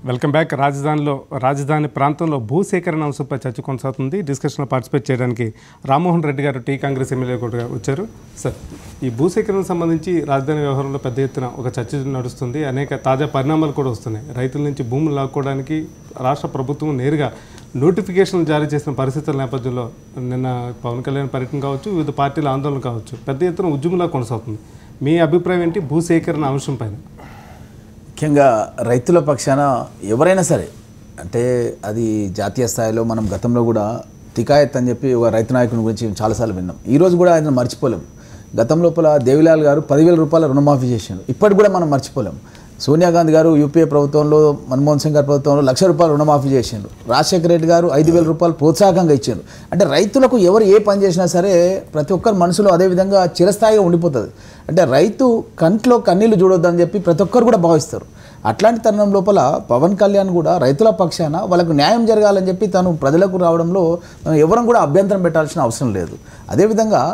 Welcome back. రాజధాని ప్రాంతంలో భూసేకరణ అంశంపై చర్చ కొనసాగుతుంది. డిస్కషన్లో పార్టిసిపేట్ చేయడానికి రామ్మోహన్ రెడ్డి గారు టీ కాంగ్రెస్ ఎమ్మెల్యే కూడా వచ్చారు. సార్, ఈ భూసేకరణకు సంబంధించి రాజధాని వ్యవహారంలో పెద్ద ఎత్తున ఒక చర్చ నడుస్తుంది. అనేక తాజా పరిణామాలు కూడా వస్తున్నాయి. రైతుల నుంచి భూములు లాక్కోవడానికి రాష్ట్ర ప్రభుత్వం నేరుగా నోటిఫికేషన్లు జారీ చేసిన పరిస్థితుల నేపథ్యంలో నిన్న పవన్ కళ్యాణ్ పర్యటన కావచ్చు, వివిధ పార్టీల ఆందోళన కావచ్చు, పెద్ద ఎత్తున ఉద్యమంలా కొనసాగుతుంది. మీ అభిప్రాయం ఏంటి భూసేకరణ అంశం పైన? ముఖ్యంగా రైతుల పక్షాన ఎవరైనా సరే, అంటే అది జాతీయ స్థాయిలో మనం గతంలో కూడా తికాయత్ అని చెప్పి ఒక రైతు నాయకుని గురించి చాలాసార్లు విన్నాం. ఈరోజు కూడా ఆయన మర్చిపోలేము. గతం లోపల దేవిలాల్ గారు 10,000 రూపాయల రుణమాఫీ చేశారు. ఇప్పటికి కూడా మనం మర్చిపోలేము. సోనియా గాంధీ గారు యూపీఏ ప్రభుత్వంలో, మన్మోహన్ సింగ్ గారి ప్రభుత్వంలో 1,00,000 రూపాయలు రుణమాఫీ చేశారు. రాజశేఖర రెడ్డి గారు 5,000 రూపాయలు ప్రోత్సాహకంగా ఇచ్చారు. అంటే రైతులకు ఎవరు ఏ పని చేసినా సరే ప్రతి ఒక్కరి మనసులో అదేవిధంగా చిరస్థాయిగా ఉండిపోతుంది. అంటే రైతు కంట్లో కన్నీళ్లు చూడొద్దని చెప్పి ప్రతి ఒక్కరు కూడా భావిస్తారు. అట్లాంటి తరుణం లోపల పవన్ కళ్యాణ్ కూడా రైతుల పక్షాన వాళ్ళకు న్యాయం జరగాలని చెప్పి తను ప్రజలకు రావడంలో ఎవరం కూడా అభ్యంతరం పెట్టాల్సిన అవసరం లేదు. అదేవిధంగా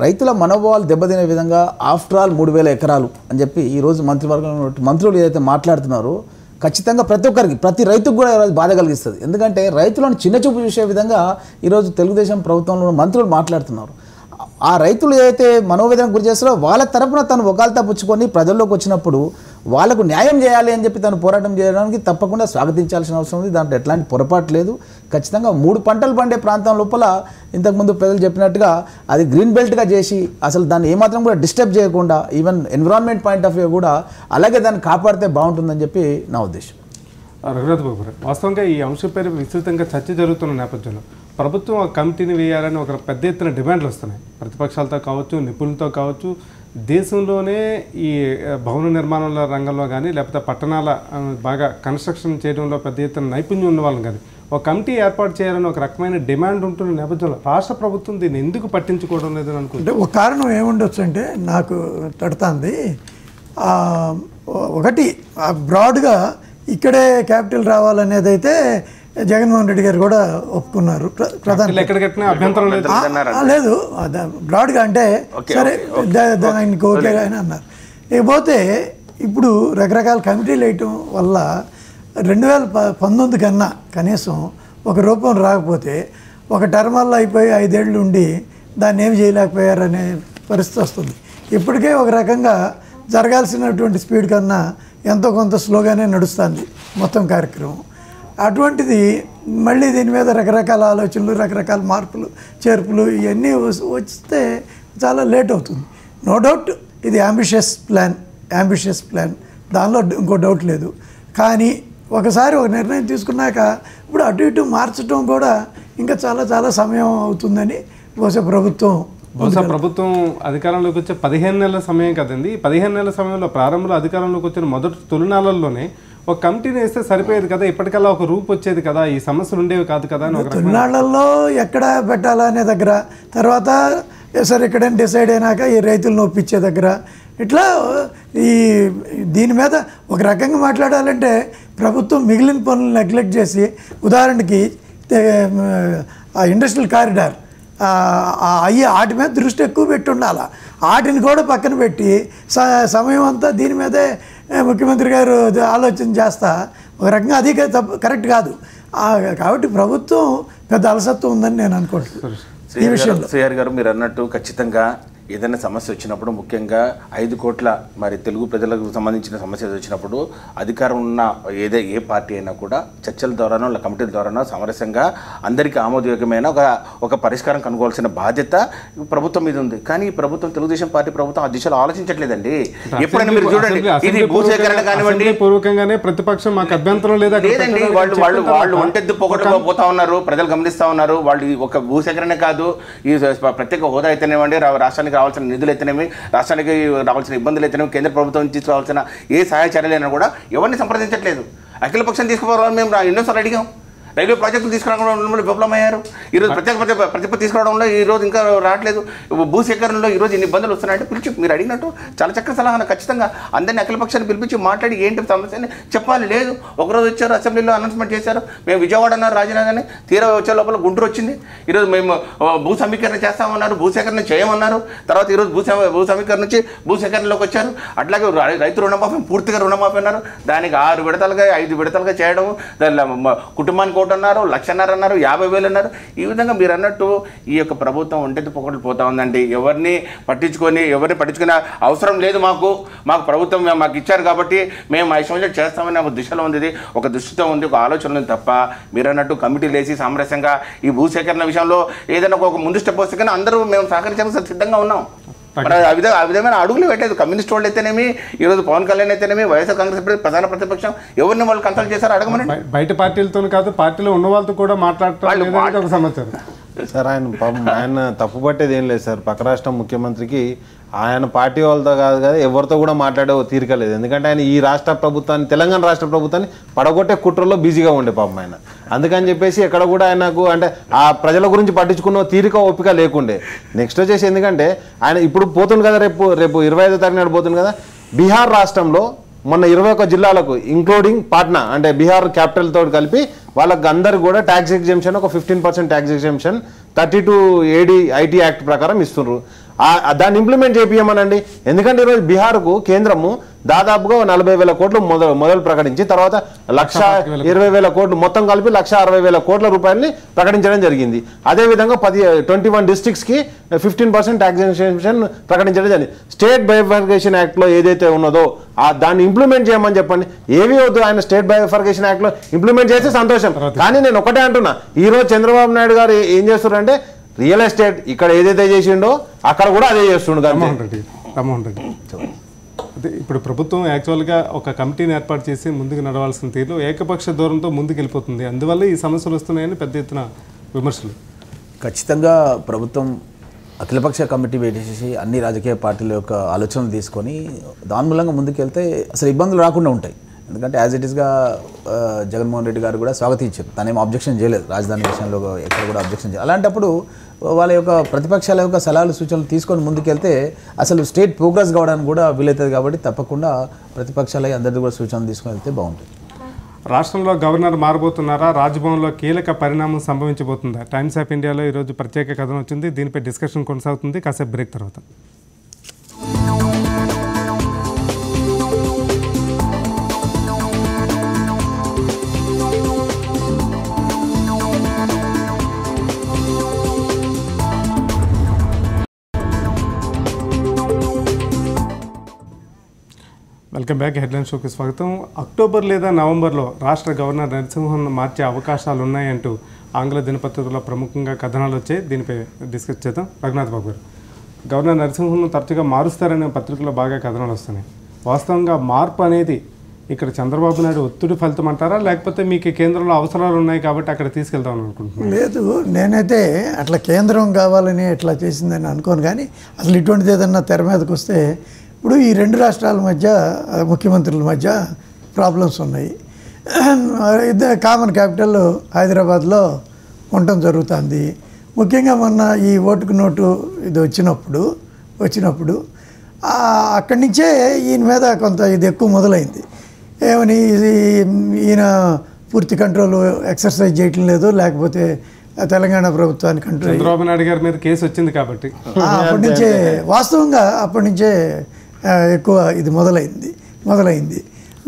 రైతుల మనోభావాలు దెబ్బతినే విధంగా ఆఫ్టర్ ఆల్ 3,000 ఎకరాలు అని చెప్పి ఈరోజు మంత్రివర్గంలో మంత్రులు ఏదైతే మాట్లాడుతున్నారో ఖచ్చితంగా ప్రతి ఒక్కరికి, ప్రతి రైతుకు కూడా ఈరోజు బాధ కలిగిస్తుంది. ఎందుకంటే రైతులను చిన్నచూపు చూసే విధంగా ఈరోజు తెలుగుదేశం ప్రభుత్వంలో మంత్రులు మాట్లాడుతున్నారు. ఆ రైతులు ఏదైతే మనోవేదనకు గురి చేస్తారో వాళ్ళ తరపున తను వకాల్తా పుచ్చుకొని ప్రజల్లోకి వచ్చినప్పుడు వాళ్ళకు న్యాయం చేయాలి అని చెప్పి తను పోరాటం చేయడానికి తప్పకుండా స్వాగతించాల్సిన అవసరం ఉంది. దాంట్లో ఎట్లాంటి పొరపాటు లేదు. ఖచ్చితంగా 3 పంటలు పండే ప్రాంతం లోపల ఇంతకుముందు ప్రజలు చెప్పినట్టుగా అది గ్రీన్ బెల్ట్గా చేసి అసలు దాన్ని ఏమాత్రం కూడా డిస్టర్బ్ చేయకుండా even environment point of view కూడా అలాగే దాన్ని కాపాడితే బాగుంటుందని చెప్పి నా ఉద్దేశం. రఘునాథ్ బాబు గారు, వాస్తవంగా ఈ అంశంపై విస్తృతంగా చర్చ జరుగుతున్న నేపథ్యంలో ప్రభుత్వం ఆ కమిటీని వేయాలని ఒక పెద్ద ఎత్తున డిమాండ్లు వస్తున్నాయి. ప్రతిపక్షాలతో కావచ్చు, నిపుణులతో కావచ్చు, దేశంలోనే ఈ భవన నిర్మాణాల రంగంలో కానీ లేకపోతే పట్టణాల బాగా కన్స్ట్రక్షన్ చేయడంలో పెద్ద ఎత్తున నైపుణ్యం ఉన్న వాళ్ళని కానీ ఒక కమిటీ ఏర్పాటు చేయాలని ఒక రకమైన డిమాండ్ ఉంటున్న నేపథ్యంలో రాష్ట్ర ప్రభుత్వం దీన్ని ఎందుకు పట్టించుకోవడం లేదని అనుకుంటే ఒక కారణం ఏముండొచ్చు అంటే నాకు తడుతుంది. ఒకటి బ్రాడ్గా ఇక్కడే క్యాపిటల్ రావాలనేది అయితే జగన్మోహన్ రెడ్డి గారు కూడా ఒప్పుకున్నారు. లేదు బ్రాడ్గా అంటే సరే ఆయనకి ఓకే అని అన్నారు. ఇకపోతే ఇప్పుడు రకరకాల కమిటీలు వేయటం వల్ల 2019 కన్నా కనీసం ఒక రూపం రాకపోతే ఒక టర్మల్లో అయిపోయి 5 ఏళ్ళు ఉండి దాన్ని ఏమి చేయలేకపోయారనే పరిస్థితి వస్తుంది. ఇప్పటికే ఒక రకంగా జరగాల్సినటువంటి స్పీడ్ కన్నా ఎంతో కొంత స్లోగానే నడుస్తుంది మొత్తం కార్యక్రమం. అటువంటిది మళ్ళీ దీని మీద రకరకాల ఆలోచనలు, రకరకాల మార్పులు, చేర్పులు ఇవన్నీ వస్తే చాలా లేట్ అవుతుంది. నో డౌట్ ఇది యాంబిషియస్ ప్లాన్, దానిలో ఇంకో డౌట్ లేదు. కానీ ఒకసారి ఒక నిర్ణయం తీసుకున్నాక ఇప్పుడు అటు ఇటు మార్చడం కూడా ఇంకా చాలా చాలా సమయం అవుతుందని బహుశా ప్రభుత్వం అధికారంలోకి వచ్చే 15 నెలల సమయం కదండి. 15 నెలల సమయంలో ప్రారంభంలో అధికారంలోకి వచ్చిన మొదటి తొలినాళ్ళల్లోనే ఒక కమిటీని వేస్తే సరిపోయేది కదా, ఇప్పటికల్లా ఒక రూపు వచ్చేది కదా, ఈ సమస్యలు ఉండేవి కాదు కదా. తొలినాళ్ళల్లో ఎక్కడ పెట్టాలనే దగ్గర, తర్వాత సరే ఎక్కడైనా డిసైడ్ అయినాక ఈ రైతులను ఒప్పించే దగ్గర, ఇట్లా ఈ దీని మీద ఒక రకంగా మాట్లాడాలంటే ప్రభుత్వం మిగిలిన పనులు నెగ్లెక్ట్ చేసి, ఉదాహరణకి ఆ ఇండస్ట్రియల్ కారిడార్ వాటి మీద దృష్టి ఎక్కువ పెట్టి ఉండాలి. వాటిని కూడా పక్కన పెట్టి సమయం అంతా దీని మీదే ముఖ్యమంత్రి గారు ఆలోచన చేస్తా ఒక రకంగా అది కరెక్ట్ కాదు. కాబట్టి ప్రభుత్వం పెద్ద అలసత్వం ఉందని నేను అనుకుంటున్నాను ఈ విషయంలో. శ్రీహరి గారు, మీరు అన్నట్టు ఖచ్చితంగా ఏదైనా సమస్య వచ్చినప్పుడు, ముఖ్యంగా 5 కోట్ల మరి తెలుగు ప్రజలకు సంబంధించిన సమస్య వచ్చినప్పుడు అధికారం ఉన్న ఏ పార్టీ అయినా కూడా చర్చల ద్వారానో కమిటీల ద్వారానో సామరస్యంగా అందరికీ ఆమోదయోగ్యమైన ఒక పరిష్కారం కనుగోవాల్సిన బాధ్యత ప్రభుత్వం మీద ఉంది. కానీ ఈ ప్రభుత్వం, తెలుగుదేశం పార్టీ ప్రభుత్వం ఆ దిశలో ఆలోచించట్లేదండి. ఎప్పుడైనా మీరు చూడండి, ఇది భూసేకరణ కానివ్వండి, పూర్వకంగానే ప్రతిపక్షం మాకు అభ్యంతరం లేదండి, వాళ్ళు ఒంటెద్దు పోగొట్టుకు పోతా ఉన్నారు, ప్రజలు గమనిస్తూ ఉన్నారు. వాళ్ళు ఒక భూసేకరణ కాదు, ఈ ప్రత్యేక హోదా అయితేనేవ్వండి, రాష్ట్రానికి రావాల్సిన నిధులు అయితేనేమి, రాష్ట్రానికి రావాల్సిన ఇబ్బందులు అయితేనేమి, కేంద్ర ప్రభుత్వం తీసుకురావాల్సిన ఏ సహాయ చర్యలైనా కూడా ఎవరిని సంప్రదించట్లేదు. అఖిలపక్షం తీసుకుపోవాలని మేము ఎన్నోసార్లు అడిగాం. రైల్వే ప్రాజెక్టులు తీసుకురావడంలో విఫలమయ్యారు. ఈరోజు ప్రతిపత్తి తీసుకురావడంలో ఈరోజు ఇంకా రావట్లేదు. భూసేకరణలో ఈరోజు ఇన్ని ఇబ్బందులు వస్తున్నాయంటే పిలిచి మీరు అడిగినట్టు చాలా చక్కటి సలహా ఖచ్చితంగా అందరినీ అఖిలపక్షాన్ని పిలిపించి మాట్లాడి ఏంటి సమస్యని చెప్పాలి. లేదు ఒకరోజు వచ్చారు అసెంబ్లీలో అనౌన్స్మెంట్ చేశారు, మేము విజయవాడ అన్నారు రాజీనాగానే, తీరా వచ్చే లోపల గుంటూరు వచ్చింది. ఈరోజు మేము భూ సమీకరణ చేస్తామన్నారు, భూసేకరణ చేయమన్నారు. తర్వాత ఈరోజు భూ సమీకరణ నుంచి భూసేకరణలోకి వచ్చారు. అట్లాగే రైతు రుణమాఫీ పూర్తిగా రుణమాఫీ అన్నారు, దానికి 6 విడతలుగా 5 విడతలుగా చేయడం, కుటుంబానికి 1 అన్నారు, 1,00,000 అన్నారు, 50,000 అన్నారు. ఈ విధంగా మీరు అన్నట్టు ఈ యొక్క ప్రభుత్వం ఒంటెత్తి పొగట్లు పోతా ఉందండి. ఎవరిని పట్టించుకునే అవసరం లేదు. మాకు ప్రభుత్వం మాకు ఇచ్చారు కాబట్టి మేము ఆ విషయంలో చేస్తామని ఒక దిశలో ఉంది, ఒక దృష్టితో ఉంది, ఒక ఆలోచన ఉంది తప్ప మీరు అన్నట్టు కమిటీలు వేసి సామరస్యంగా ఈ భూసేకరణ విషయంలో ఏదైనా ఒక ముందు స్టెప్ వస్తే కానీ అందరూ మేము సహకరించడానికి సిద్ధంగా ఉన్నాం. ఆ విధమైన అడుగులు పెట్టలేదు. కమ్యూనిస్ట్ వాళ్ళు అయితేనేమి, ఈరోజు పవన్ కళ్యాణ్ అయితేనేమి, వైఎస్ఆర్ కాంగ్రెస్ ప్రధాన ప్రతిపక్షం ఎవరిని వాళ్ళు కన్సల్ట్ చేశారు అడగమని. బయట పార్టీలతో కాదు, పార్టీలో ఉన్న వాళ్ళతో కూడా మాట్లాడటం ఒక సమాచారం సార్. ఆయన తప్పు పట్టేది ఏం లేదు సార్. పక్క రాష్ట్రం ముఖ్యమంత్రికి ఆయన పార్టీ వాళ్ళతో కాదు కదా ఎవరితో కూడా మాట్లాడే తీరిక లేదు. ఎందుకంటే ఆయన ఈ రాష్ట్ర ప్రభుత్వాన్ని, తెలంగాణ రాష్ట్ర ప్రభుత్వాన్ని పడగొట్టే కుట్రలో బిజీగా ఉండే పాపం ఆయన. అందుకని చెప్పేసి ఎక్కడ కూడా ఆయనకు అంటే ఆ ప్రజల గురించి పట్టించుకున్న తీరిక ఓపిక లేకుండే. నెక్స్ట్ వచ్చేసి ఎందుకంటే ఆయన ఇప్పుడు పోతుంది కదా, రేపు 25వ తారీఖు నాడు పోతుంది కదా. బీహార్ రాష్ట్రంలో మొన్న 21 జిల్లాలకు ఇంక్లూడింగ్ పాట్నా అంటే బీహార్ క్యాపిటల్ తోటి కలిపి వాళ్ళకి అందరు కూడా ట్యాక్స్ ఎగ్జెంప్షన్ ఒక 15% tax exemption 32 AD IT act ప్రకారం ఇస్తున్నారు. దాన్ని ఇంప్లిమెంట్ చేపియమనండి. ఎందుకంటే ఈరోజు బీహార్కు కేంద్రము దాదాపుగా 40,000 కోట్లు మొదలు ప్రకటించి తర్వాత 1,20,000 కోట్లు మొత్తం కలిపి 1,60,000 కోట్ల రూపాయలని ప్రకటించడం జరిగింది. అదేవిధంగా 21 డిస్ట్రిక్ట్స్కి 15% ట్యాక్స్ ఎగ్జెంప్షన్ ప్రకటించడం జరిగింది. స్టేట్ బైఫర్కేషన్ యాక్ట్లో ఏదైతే ఉన్నదో దాన్ని ఇంప్లిమెంట్ చేయమని చెప్పండి. ఏవి వద్దు, ఆయన స్టేట్ బైఫర్కేషన్ యాక్ట్లో ఇంప్లిమెంట్ చేస్తే సంతోషం. కానీ నేను ఒకటే అంటున్నా, ఈరోజు చంద్రబాబు నాయుడు గారు ఏం చేస్తున్నారంటే రియల్ ఎస్టేట్ ఇక్కడ ఏదైతే చేసిండో అక్కడ కూడా అదే చేస్తుండు. రామ్మోహన్ రెడ్డి అదే ఇప్పుడు ప్రభుత్వం యాక్చువల్గా ఒక కమిటీని ఏర్పాటు చేసి ముందుకు నడవాల్సిన తీరులో ఏకపక్ష దూరంతో ముందుకు వెళ్ళిపోతుంది. అందువల్ల ఈ సమస్యలు వస్తున్నాయని పెద్ద ఎత్తున విమర్శలు. ఖచ్చితంగా ప్రభుత్వం అఖిలపక్ష కమిటీ పెట్టేసి అన్ని రాజకీయ పార్టీల యొక్క ఆలోచనలు తీసుకొని దాని మూలంగా ముందుకెళ్తే అసలు ఇబ్బందులు రాకుండా ఉంటాయి. ఎందుకంటే యాజ్ ఇట్ ఈస్గా జగన్మోహన్ రెడ్డి గారు కూడా స్వాగతించారు, తనేం అబ్జెక్షన్ చేయలేదు రాజధాని విషయంలో, ఎక్కడ కూడా అబ్జెక్షన్ చేయలేదు. అలాంటప్పుడు వాళ్ళ యొక్క ప్రతిపక్షాల యొక్క సలహాలు సూచనలు తీసుకొని ముందుకెళ్తే అసలు స్టేట్ ప్రోగ్రెస్ కావడానికి కూడా వీలవుతుంది. కాబట్టి తప్పకుండా ప్రతిపక్షాల అందరిది కూడా సూచనలు తీసుకొని వెళ్తే బాగుంటుంది. రాష్ట్రంలో గవర్నర్ మారబోతున్నారా? రాజ్భవన్లో కీలక పరిణామం సంభవించబోతుందా? టైమ్స్ ఆఫ్ ఇండియాలో ఈరోజు ప్రత్యేక కథనం వచ్చింది. దీనిపై డిస్కషన్ కొనసాగుతుంది. కాసేపు బ్రేక్ తర్వాత. Welcome back. హెడ్లైన్ షోకి స్వాగతం. అక్టోబర్ లేదా నవంబర్లో రాష్ట్ర గవర్నర్ నరసింహన్ మార్చే అవకాశాలు ఉన్నాయంటూ ఆంగ్ల దినపత్రికల్లో ప్రముఖంగా కథనాలు వచ్చాయి. దీనిపై డిస్కస్ చేద్దాం. రఘునాథ్ బాబు గారు, గవర్నర్ నరసింహన్ను తరచుగా మారుస్తారనే పత్రికల్లో బాగా కథనాలు వస్తున్నాయి. వాస్తవంగా మార్పు అనేది ఇక్కడ చంద్రబాబు నాయుడు ఒత్తిడి ఫలితం అంటారా, లేకపోతే మీకు కేంద్రంలో అవసరాలు ఉన్నాయి కాబట్టి అక్కడ తీసుకెళ్తామని అనుకుంటున్నాను? లేదు, నేనైతే అట్లా కేంద్రం కావాలని ఇట్లా చేసిందని అనుకోను. కానీ అసలు ఇటువంటిది ఏదన్నా తెర మీదకి వస్తే ఇప్పుడు ఈ 2 రాష్ట్రాల మధ్య ముఖ్యమంత్రుల మధ్య ప్రాబ్లమ్స్ ఉన్నాయి. కామన్ క్యాపిటల్ హైదరాబాద్లో ఉండటం జరుగుతుంది. ముఖ్యంగా మొన్న ఈ ఓటుకు నోటు ఇది వచ్చినప్పుడు అక్కడి నుంచే ఈయన మీద కొంత ఇది ఎక్కువ మొదలైంది. ఏమని ఈయన పూర్తి కంట్రోల్ ఎక్సర్సైజ్ చేయటం లేదు, లేకపోతే తెలంగాణ ప్రభుత్వానికి కంట్రోల్. చంద్రబాబు నాయుడు గారి మీద కేసు వచ్చింది కాబట్టి అప్పటి నుంచే వాస్తవంగా అప్పటి నుంచే ఎక్కువ ఇది మొదలైంది.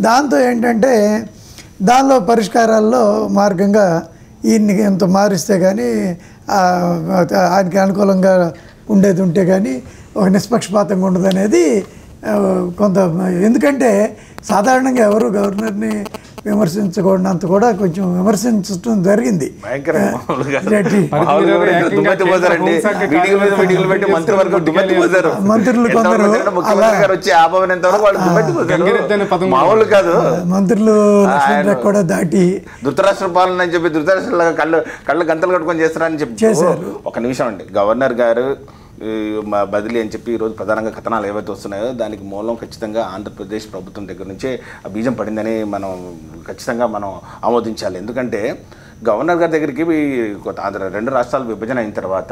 దాంతో ఏంటంటే దానిలో పరిష్కారాల్లో మార్గంగా ఈయన్ని ఎంత మారిస్తే కానీ ఆయనకి అనుకూలంగా ఉండేది ఉంటే కానీ ఒక నిష్పక్షపాతంగా ఉండదు అనేది కొంత. ఎందుకంటే సాధారణంగా ఎవరు గవర్నర్ని విమర్శించకూడనంత కూడా కొంచెం విమర్శించడం జరిగింది. మంత్రులు కొందరు మంత్రులు కూడా దాటి ధృతరాష్ట్ర పాలన అని చెప్పి ధృతరాష్ట్ర కళ్ళు గంతలు కట్టుకొని చేస్తారని చెప్పి చేశారు. ఒక నిమిషం అండి, గవర్నర్ గారు బదిలీ అని చెప్పి ఈరోజు ప్రధానంగా కథనాలు ఏవైతే వస్తున్నాయో దానికి మూలం ఖచ్చితంగా ఆంధ్రప్రదేశ్ ప్రభుత్వం దగ్గర నుంచే ఆ బీజం పడిందని మనం ఖచ్చితంగా ఆమోదించాలి. ఎందుకంటే గవర్నర్ గారి దగ్గరికి రెండు రాష్ట్రాలు విభజన అయిన తర్వాత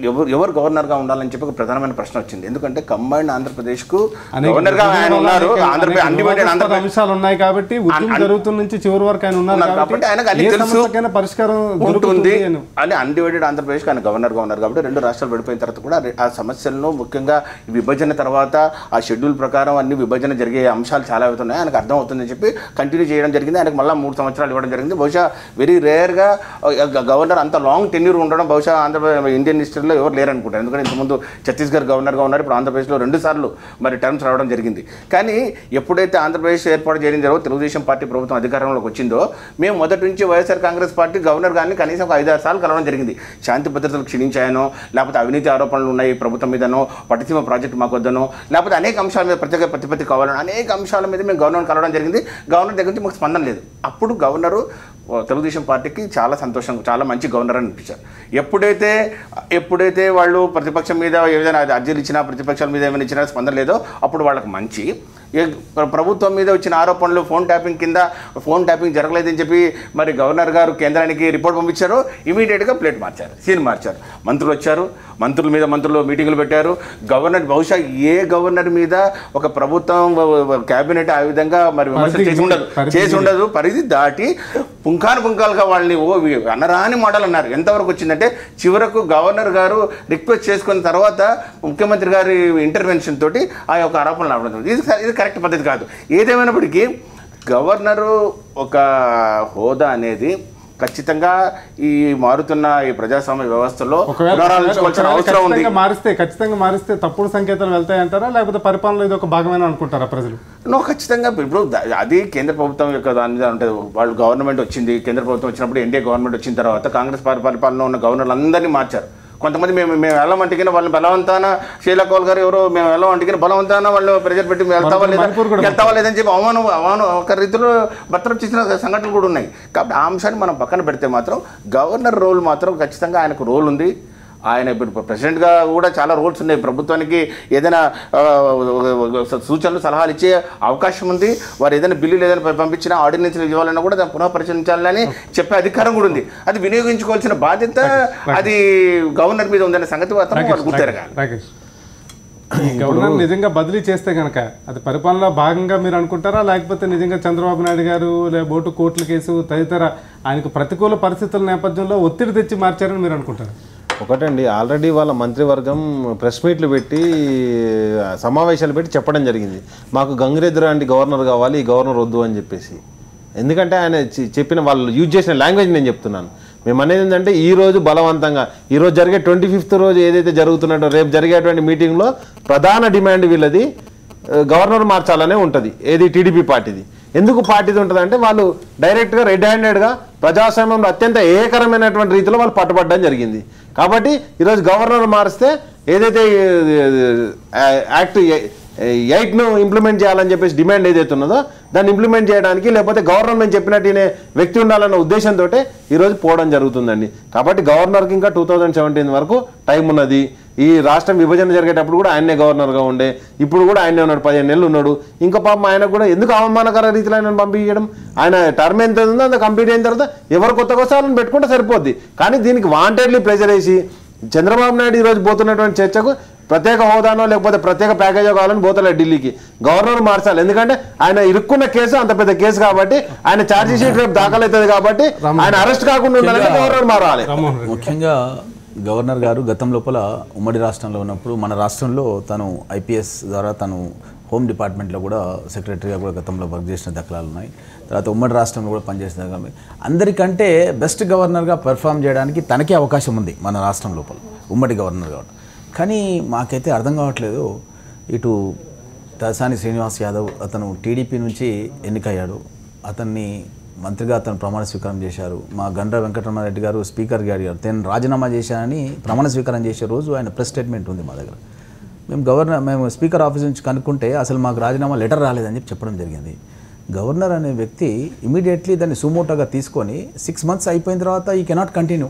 ఎవరు గవర్నర్గా ఉండాలని చెప్పి ఒక ప్రధానమైన ప్రశ్న వచ్చింది. ఎందుకంటే కంబైన్డ్ ఆంధ్రప్రదేశ్కు గవర్నర్గా ఆయన ఉన్నారు, అంశాలు ఉన్నాయి కాబట్టి ఉద్యమం జరుగుతున్న నుంచి చివరి వరకు ఆయన ఉన్నారు కాబట్టి ఆయనకు అన్ని తెలుసు పరిష్కారం ఉంటుంది అని అన్డివైడెడ్ ఆంధ్రప్రదేశ్కి ఆయన గవర్నర్గా ఉన్నారు కాబట్టి రెండు రాష్ట్రాలు విడిపోయిన తర్వాత కూడా ఆ సమస్యలను ముఖ్యంగా విభజన తర్వాత ఆ షెడ్యూల్ ప్రకారం అన్ని విభజన జరిగే అంశాలు చాలా అవుతున్నాయి, ఆయనకు అర్థం అవుతుందని చెప్పి కంటిన్యూ చేయడం జరిగింది. ఆయనకు మళ్ళీ 3 సంవత్సరాలు ఇవ్వడం జరిగింది. బహుశా వెరీ రేర్గా గవర్నర్ అంత లాంగ్ టెన్యూర్ ఉండడం బహుశా ఇండియన్ హిస్టరీలో ఎవరు లేరనుకుంటారు. ఎందుకంటే ఇంతకుముందు ఛత్తీస్గఢ్ గవర్నర్గా ఉన్నారు, ఇప్పుడు ఆంధ్రప్రదేశ్లో 2 సార్లు మరి టర్మ్స్ రావడం జరిగింది. కానీ ఎప్పుడైతే ఆంధ్రప్రదేశ్ ఏర్పాటు చేయడం జరిగిందో తెలుగుదేశం పార్టీ ప్రభుత్వం అధికారంలోకి వచ్చిందో మేము మొదటి నుంచి వైఎస్ఆర్ కాంగ్రెస్ పార్టీ గవర్నర్ గారిని కనీసం ఒక 5-6 సార్లు కలవడం జరిగింది. శాంతి భద్రతలు క్షీణించాయనో, లేకపోతే అవినీతి ఆరోపణలు ఉన్నాయి ప్రభుత్వం మీదనో, పట్టిసీమ ప్రాజెక్టు మాకు వద్దనో, లేకపోతే అనేక అంశాల మీద ప్రత్యేక ప్రతిపత్తి కావాలని అనేక అంశాల మీద మేము గవర్నర్ని కలవడం జరిగింది. గవర్నర్ దగ్గర నుంచి మాకు స్పందన లేదు. అప్పుడు గవర్నరు తెలుగుదేశం పార్టీకి చాలా సంతోషం, చాలా మంచి గవర్నర్ అని అనిపించారు. ఎప్పుడైతే వాళ్ళు ప్రతిపక్షం మీద ఏదైనా అర్జీలు ఇచ్చినా, ప్రతిపక్షాల మీద ఏమైనా ఇచ్చినా స్పందన లేదో అప్పుడు వాళ్ళకి మంచి ప్రభుత్వం మీద వచ్చిన ఆరోపణలు ఫోన్ ట్యాపింగ్ జరగలేదని చెప్పి మరి గవర్నర్ గారు కేంద్రానికి రిపోర్ట్ పంపించారు. ఇమీడియట్గా ప్లేట్ మార్చారు, సీన్ మార్చారు. మంత్రులు వచ్చారు, మంత్రులు మీటింగులు పెట్టారు. గవర్నర్ బహుశా ఏ గవర్నర్ మీద ఒక ప్రభుత్వం క్యాబినెట్ ఆ విధంగా మరి విమర్శలు చేసి ఉండదు. పరిధి దాటి పుంఖాలుగా వాళ్ళని అనరాని మాటలు అన్నారు. ఎంతవరకు వచ్చిందంటే చివరకు గవర్నర్ గారు రిక్వెస్ట్ చేసుకున్న తర్వాత ముఖ్యమంత్రి గారి ఇంటర్వెన్షన్ తోటి ఆ యొక్క ఆరోపణలు రావడం. ఇది కరెక్ట్ పద్ధతి కాదు. ఏదేమైనప్పటికీ గవర్నరు ఒక హోదా అనేది ఖచ్చితంగా ఈ మారుతున్న ఈ ప్రజాస్వామ్య వ్యవస్థలో పునరాలోచించాల్సిన అవసరం ఉంది. ఖచ్చితంగా మారిస్తే తప్పుడు సంకేతాలు వెళ్తాయంటారా, లేకపోతే పరిపాలన ఇది ఒక భాగమైన అనుకుంటారా ప్రజలు? ఖచ్చితంగా ఇప్పుడు అది కేంద్ర ప్రభుత్వం యొక్క దాని మీద ఉంటుంది. వాళ్ళు గవర్నమెంట్ వచ్చింది, కేంద్ర ప్రభుత్వం వచ్చినప్పుడు ఎన్డీఏ గవర్నమెంట్ వచ్చిన తర్వాత కాంగ్రెస్ పరిపాలన ఉన్న గవర్నర్లు అందరినీ మార్చారు. కొంతమంది మేము వెళ్ళమంటికిన వాళ్ళని బలవంతాన షీలా కౌల్ గారు ఎవరో మేము వెళ్ళమంటికిన బలవంతాన వాళ్ళు ప్రెజర్ పెట్టి వెళ్తావా లేదని చెప్పి అవమానం ఒక రీతిలో భర్తరఫ్ చేసిన సంఘటనలు కూడా ఉన్నాయి. కాబట్టి ఆ అంశాన్ని మనం పక్కన పెడితే మాత్రం గవర్నర్ రోల్ మాత్రం ఖచ్చితంగా ఆయనకు రోల్ ఉంది. ఆయన ఇప్పుడు ప్రెసిడెంట్గా కూడా చాలా రోల్స్ ఉన్నాయి. ప్రభుత్వానికి ఏదైనా సూచనలు సలహాలు ఇచ్చే అవకాశం ఉంది. వారు ఏదైనా బిల్లులు ఏదైనా పంపించినా ఆర్డినెన్స్లు ఇవ్వాలన్నా కూడా దాన్ని పునఃపరిశీలించాలని చెప్పే అధికారం కూడా ఉంది. అది వినియోగించుకోవాల్సిన బాధ్యత అది గవర్నర్ మీద ఉందనే సంగతి మాత్రం వాళ్ళు గుర్తెరగాలి. గవర్నర్ నిజంగా బదిలీ చేస్తే కనుక అది పరిపాలనలో భాగంగా మీరు అనుకుంటారా, లేకపోతే నిజంగా చంద్రబాబు నాయుడు గారు బోటు కోర్టుల కేసు తదితర ఆయనకు ప్రతికూల పరిస్థితుల నేపథ్యంలో ఒత్తిడి తెచ్చి మార్చారని మీరు అనుకుంటారా? ఒకటండి, ఆల్రెడీ వాళ్ళ మంత్రివర్గం ప్రెస్ మీట్లు పెట్టి సమావేశాలు పెట్టి చెప్పడం జరిగింది, మాకు గంగిరెద్దు లాంటి గవర్నర్ కావాలి, ఈ గవర్నర్ వద్దు అని చెప్పేసి. ఎందుకంటే ఆయన చెప్పిన వాళ్ళు యూజ్ చేసిన లాంగ్వేజ్ నేను చెప్తున్నాను. మేము అనేది ఏంటంటే ఈరోజు బలవంతంగా ఈరోజు జరిగే 25th రోజు ఏదైతే జరుగుతున్నట్టు రేపు జరిగేటువంటి మీటింగ్లో ప్రధాన డిమాండ్ వీళ్ళది గవర్నర్ మార్చాలనే ఉంటుంది. ఏది టీడీపీ పార్టీది. ఎందుకు పార్టీది ఉంటుంది అంటే వాళ్ళు డైరెక్ట్గా రెడ్ హ్యాండెడ్గా ప్రజాస్వామ్యంలో అత్యంత ఏకరమైనటువంటి రీతిలో వాళ్ళు పట్టుబడడం జరిగింది. కాబట్టి ఈరోజు గవర్నర్ మారిస్తే ఏదైతే యాక్ట్ 8ను ఇంప్లిమెంట్ చేయాలని చెప్పేసి డిమాండ్ ఏదైతే ఉన్నదో దాన్ని ఇంప్లిమెంట్ చేయడానికి లేకపోతే గవర్నమెంట్ చెప్పినట్టు వ్యక్తి ఉండాలన్న ఉద్దేశంతో ఈరోజు పోవడం జరుగుతుందండి. కాబట్టి గవర్నర్కి ఇంకా 2017 వరకు టైం ఉన్నది. ఈ రాష్ట్రం విభజన జరిగేటప్పుడు కూడా ఆయనే గవర్నర్గా ఉండే, ఇప్పుడు కూడా ఆయనే ఉన్నాడు, 15 నెలలు ఉన్నాడు. ఇంకా పాపం ఆయన కూడా ఎందుకు అవమానకర రీతిలో ఆయన పంపించడం, ఆయన టర్మ్ ఎంత ఉందో అంత కంప్లీట్ అయిన తర్వాత ఎవరు కొత్త వస్తారని పెట్టుకుంటే సరిపోద్ది. కానీ దీనికి వాంటెడ్లీ ప్రెజర్ వేసి చంద్రబాబు నాయుడు ఈరోజు పోతున్నటువంటి చర్చకు ప్రత్యేక హోదానో లేకపోతే ప్రత్యేక ప్యాకేజో కావాలని పోతలేదు ఢిల్లీకి. గవర్నర్ మార్చాలి, ఎందుకంటే ఆయన ఇరుక్కున్న కేసు అంత పెద్ద కేసు కాబట్టి, ఆయన ఛార్జ్ షీట్ రేపు దాఖలవుతుంది కాబట్టి ఆయన అరెస్ట్ కాకుండా ఉండాలంటే గవర్నర్ మారాలి. ముఖ్యంగా గవర్నర్ గారు గతం లోపల ఉమ్మడి రాష్ట్రంలో ఉన్నప్పుడు మన రాష్ట్రంలో తను ఐపీఎస్ ద్వారా తను హోమ్ డిపార్ట్మెంట్లో కూడా సెక్రటరీగా కూడా గతంలో వర్క్ చేసిన దాఖలాలు ఉన్నాయి. తర్వాత ఉమ్మడి రాష్ట్రంలో కూడా పనిచేసిన దాఖలాలు. అందరికంటే బెస్ట్ గవర్నర్గా పెర్ఫామ్ చేయడానికి తనకే అవకాశం ఉంది మన రాష్ట్రం లోపల ఉమ్మడి గవర్నర్ కాబట్టి. కానీ మాకైతే అర్థం కావట్లేదు, ఇటు తలసాని శ్రీనివాస్ యాదవ్ అతను టీడీపీ నుంచి ఎన్నికయ్యాడు, అతన్ని మంత్రిగా అతను ప్రమాణ స్వీకారం చేశారు. మా గండ్ర వెంకటరమారెడ్డి గారు స్పీకర్గా అడిగారు, నేను రాజీనామా చేశానని ప్రమాణ స్వీకారం చేసే రోజు ఆయన ప్రెస్ స్టేట్మెంట్ ఉంది మా దగ్గర. మేము స్పీకర్ ఆఫీస్ నుంచి కనుక్కుంటే అసలు మాకు రాజీనామా లెటర్ రాలేదని చెప్పడం జరిగింది. గవర్నర్ అనే వ్యక్తి ఇమీడియట్లీ దాన్ని సుమోటోగా తీసుకొని 6 months అయిపోయిన తర్వాత ఈ కెనాట్ కంటిన్యూ.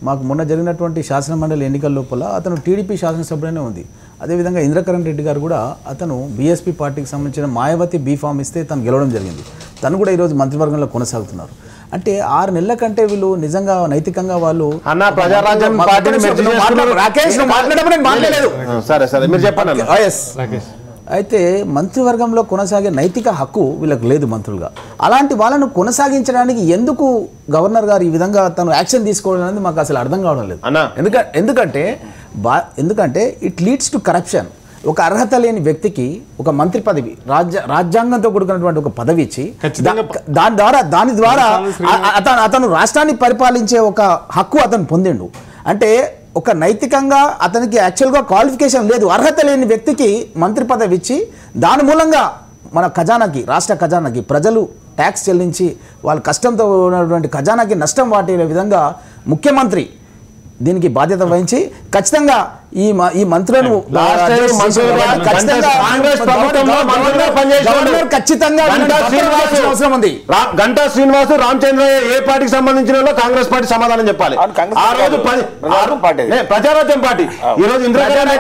మాకు మొన్న జరిగినటువంటి శాసనమండలి ఎన్నికల లోపల అతను టీడీపీ శాసనసభ్యుడనే ఉంది. అదేవిధంగా ఇంద్రకరణ్ రెడ్డి గారు కూడా అతను బీఎస్పీ పార్టీకి సంబంధించిన మాయావతి బీ ఫామ్ ఇస్తే తను గెలవడం జరిగింది. తను కూడా ఈరోజు మంత్రివర్గంలో కొనసాగుతున్నారు. అంటే 6 నెలల కంటే వీళ్ళు నిజంగా నైతికంగా వాళ్ళు అన్న ప్రజారాజ్యం పార్టీని మెర్జ్ చేసుకున్నారు. రాకేష్ నువ్వు మాట్లాడేటప్పుడు నేను మాట్లాడలేదు. సరే మీరు చెప్పండి అన్న. రాకేష్ అయితే మంత్రివర్గంలో కొనసాగే నైతిక హక్కు వీళ్ళకి లేదు మంత్రులుగా. అలాంటి వాళ్ళను కొనసాగించడానికి ఎందుకు గవర్నర్ గారు ఈ విధంగా తను యాక్షన్ తీసుకోవడం అనేది మాకు అసలు అర్థం కావడం లేదు. ఎందుకంటే ఇట్ లీడ్స్ టు కరప్షన్. ఒక అర్హత లేని వ్యక్తికి ఒక మంత్రి పదవి రాజ్యాంగంతో కూడుకున్నటువంటి ఒక పదవి ఇచ్చి దాని ద్వారా అతను రాష్ట్రాన్ని పరిపాలించే ఒక హక్కు అతను పొందిండు. అంటే ఒక నైతికంగా అతనికి యాక్చువల్గా క్వాలిఫికేషన్ లేదు. అర్హత లేని వ్యక్తికి మంత్రి పదవి ఇచ్చి దాని మూలంగా మన ఖజానాకి, రాష్ట్ర ఖజానాకి ప్రజలు ట్యాక్స్ చెల్లించి వాళ్ళ కష్టంతో ఉన్నటువంటి ఖజానాకి నష్టం వాటిల్లే విధంగా ముఖ్యమంత్రి దీనికి బాధ్యత వహించి ఖచ్చితంగా ఈ మంత్రులను అవసరం ఉంది. గంటా శ్రీనివాసు రామచంద్రయ్య ఏ పార్టీకి సంబంధించిన కాంగ్రెస్ పార్టీ సమాధానం చెప్పాలి. ఆ రోజు ప్రజారాజ్యం పార్టీ ఈ రోజు ఇందిరాగాంధీ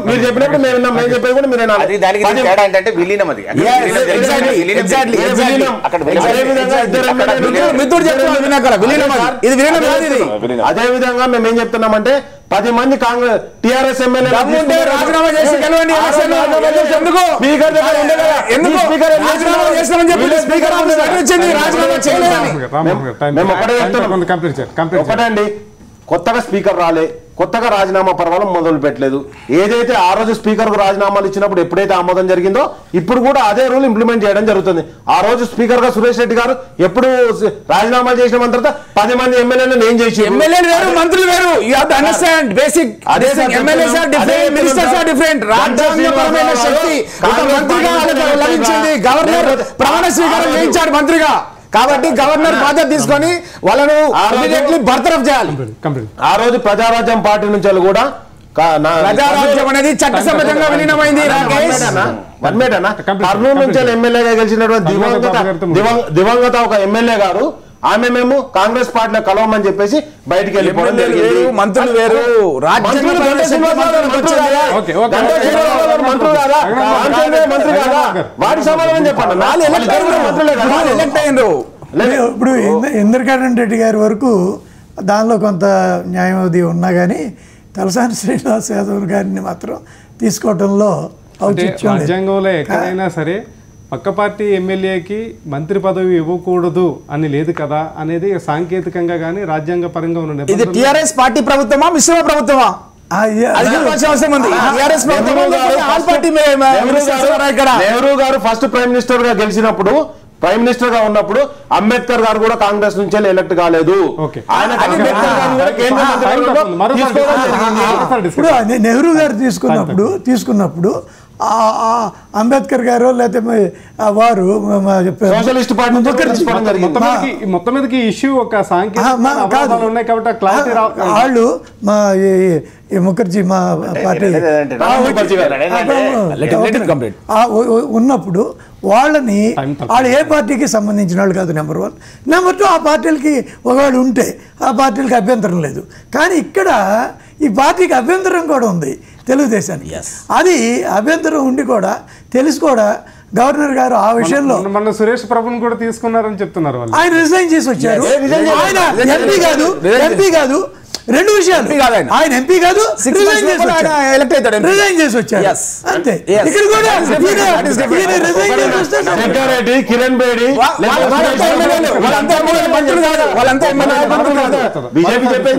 మీరు చెప్పినప్పుడు మేము చెప్పేది కూడా మీరు విలీనం. అది అదే విధంగా మేము ఏం చెప్తున్నామంటే 10 మంది కాంగ్రెస్ టీఆర్ఎస్ ఎమ్మెల్యే రాజీనామా చేసి గెలవండి. ఒకటండి, కొత్తగా స్పీకర్ రాలే, కొత్తగా రాజీనామా పర్వాలం మొదలు పెట్టలేదు. ఏదైతే ఆ రోజు స్పీకర్ కు రాజీనామాలు ఇచ్చినప్పుడు ఎప్పుడైతే ఆమోదం జరిగిందో ఇప్పుడు కూడా అదే రూల్ ఇంప్లిమెంట్ చేయడం జరుగుతుంది. ఆ రోజు స్పీకర్ గా సురేష్ రెడ్డి గారు ఎప్పుడు రాజీనామాలు చేసిన తర్వాత 10 మంది ఎమ్మెల్యేలను ఏం చేసి ఎమ్మెల్యేలు వేరు, మంత్రులు వేరు. You have to understand basic. MLAs are different, ministers are different. రాజ్యాంగపరమైన శక్తి ఒక మంత్రిగా లభించింది. గవర్నర్ ప్రమాణ స్వీకారం చేయించాడు మంత్రిగా. కాబట్టి గవర్నర్ బాధ్యత తీసుకొని వాళ్ళను బర్తరఫ్ చేయాలి. ఆ రోజు ప్రజారాజ్యం పార్టీ నుంచి కూడా ప్రజారాజ్యం అనేది చట్టసమ్మతంగా విలీనమైంది. కర్నూలు నుంచి ఎమ్మెల్యేగా గెలిచినటువంటి దివంగత ఒక ఎమ్మెల్యే గారు ఆమె మేము కాంగ్రెస్ పార్టీలో కలవమని చెప్పేసి బయటికి వెళ్ళిపోవడం జరిగింది. మంత్రులు వేరు, వాటి సమాధానం చెప్పండి. ఇప్పుడు ఇంద్రకరణ్ రెడ్డి గారి వరకు దానిలో కొంత న్యాయవాది ఉన్నా కానీ తలసాని శ్రీనివాస్ యాదవ్ గారిని మాత్రం తీసుకోవడంలో రాజ్యాంగంలో ఎక్కడైనా సరే పక్క పార్టీ ఎమ్మెల్యేకి మంత్రి పదవి ఇవ్వకూడదు అని లేదు కదా అనేది సాంకేతికంగా కానీ రాజ్యాంగ పరంగా ఉన్న ఇది టిఆర్ఎస్ పార్టీ ప్రభుత్వమా, మిశ్రమ ప్రభుత్వమా? నెహ్రూ గారు ఫస్ట్ ప్రైమ్ మినిస్టర్ గా గెలిచినప్పుడు, ప్రైమ్ మినిస్టర్ గా ఉన్నప్పుడు అంబేద్కర్ గారు కూడా కాంగ్రెస్ నుంచి ఎలక్ట్ కాలేదు. ఇప్పుడు నెహ్రూ గారు తీసుకున్నప్పుడు అంబేద్కర్ గారు లేకపోతే వారు సోషలిస్ట్ పార్టీ మొత్తం మీదకి ఇష్యూ ఒక సాంకేతిక ఉన్నాయి కాబట్టి వాళ్ళు మా ముఖర్జీ మా పార్టీ ఉన్నప్పుడు వాళ్ళని వాళ్ళు ఏ పార్టీకి సంబంధించిన వాళ్ళు కాదు. నెంబర్ 1. నెంబర్ 2, ఆ పార్టీలకి ఒకవేళ ఉంటే ఆ పార్టీలకి అభ్యంతరం లేదు. కానీ ఇక్కడ ఈ పార్టీకి అభ్యంతరం కూడా ఉంది తెలుగుదేశానికి. అది అభ్యంతరం ఉండి కూడా తెలిసి కూడా గవర్నర్ గారు ఆ విషయంలో మన సురేష్ ప్రభుని కూడా తీసుకున్నారని చెప్తున్నారు. ఆయన రిజైన్ చేసి వచ్చారు. ఆయన ఎంపీ కాదు. 2 విషయాలు, ఆయన ఎంపీ కాదు, రిజైన్ చేసి వచ్చారు అంతే. ఇక్కడ కూడా కిరణ్ బేడి బీజేపీ చెప్పేది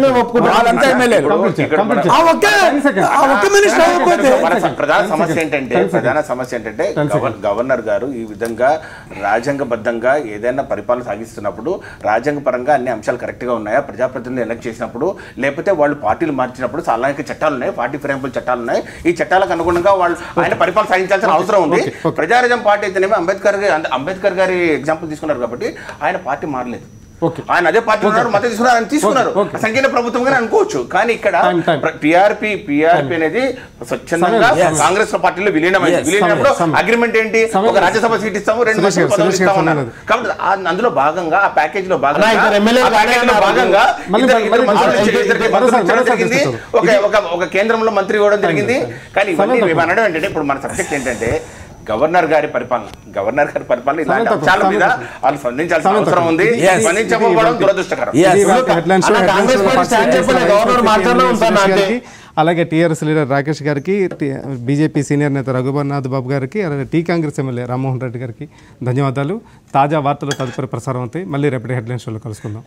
ప్రధాన సమస్య ఏంటంటే గవర్నర్ గారు ఈ విధంగా రాజ్యాంగబద్ధంగా ఏదైనా పరిపాలన సాగిస్తున్నప్పుడు రాజ్యాంగ పరంగా అన్ని అంశాలు కరెక్ట్ గా ఉన్నాయా, ప్రజాప్రతినిధులు ఎలక్ట్ చేసినప్పుడు లేకపోతే వాళ్ళు పార్టీలు మార్చినప్పుడు అలాగే చట్టాలు ఉన్నాయి, పార్టీ ఫిరాయింపుల చట్టాలు ఉన్నాయి. ఈ చట్టాలకు అనుగుణంగా వాళ్ళు ఆయన పరిపాలన సాగించాల్సిన అవసరం ఉంది. ప్రజారాజ్యం పార్టీ అయితేనేమి అంబేద్కర్ గారి ఎగ్జాంపుల్ తీసుకున్నారు కాబట్టి ఆయన పార్టీ మారలేదు. ఆయన అదే పార్టీ ఉన్నారు, మద్దతు తీసుకున్నారు, ఆయన తీసుకున్నారు, సంకీర్ణ ప్రభుత్వంగానే అనుకోవచ్చు. కానీ ఇక్కడ పిఆర్పి అనేది స్వచ్ఛందంగా కాంగ్రెస్ పార్టీలో విలీనమైనప్పుడు అగ్రిమెంట్ ఏంటి, ఒక రాజ్యసభ సీట్ ఇస్తాము, 2 మంత్రులు పదవులు ఇస్తాము అన్నారు. కాబట్టి అందులో భాగంగా ఆ ప్యాకేజ్ లో భాగంగా జరిగింది, ఒక కేంద్రంలో మంత్రి ఇవ్వడం జరిగింది. కానీ ఇవన్నీ అనడం ఏంటంటే ఇప్పుడు మన సబ్జెక్ట్ ఏంటంటే గవర్నర్ గారి పరిపాలన ఇలాంటి అంశాల మీద వాళ్ళు స్పందించాల్సిన అవసరం ఉంది. స్పందించకపోవడం దురదృష్టకరం. అలాగే టీఆర్ఎస్ లీడర్ రాకేష్ గారికి, బీజేపీ సీనియర్ నేత రఘుబర్నాథ్ బాబు గారికి, అలాగే టీ కాంగ్రెస్ ఎమ్మెల్యే రామ్మోహన్ రెడ్డి గారికి ధన్యవాదాలు. తాజా వార్తలు తదుపరి ప్రసారం అవుతాయి. మళ్ళీ రేపటి హెడ్లైన్ షోలో కలుసుకుందాం.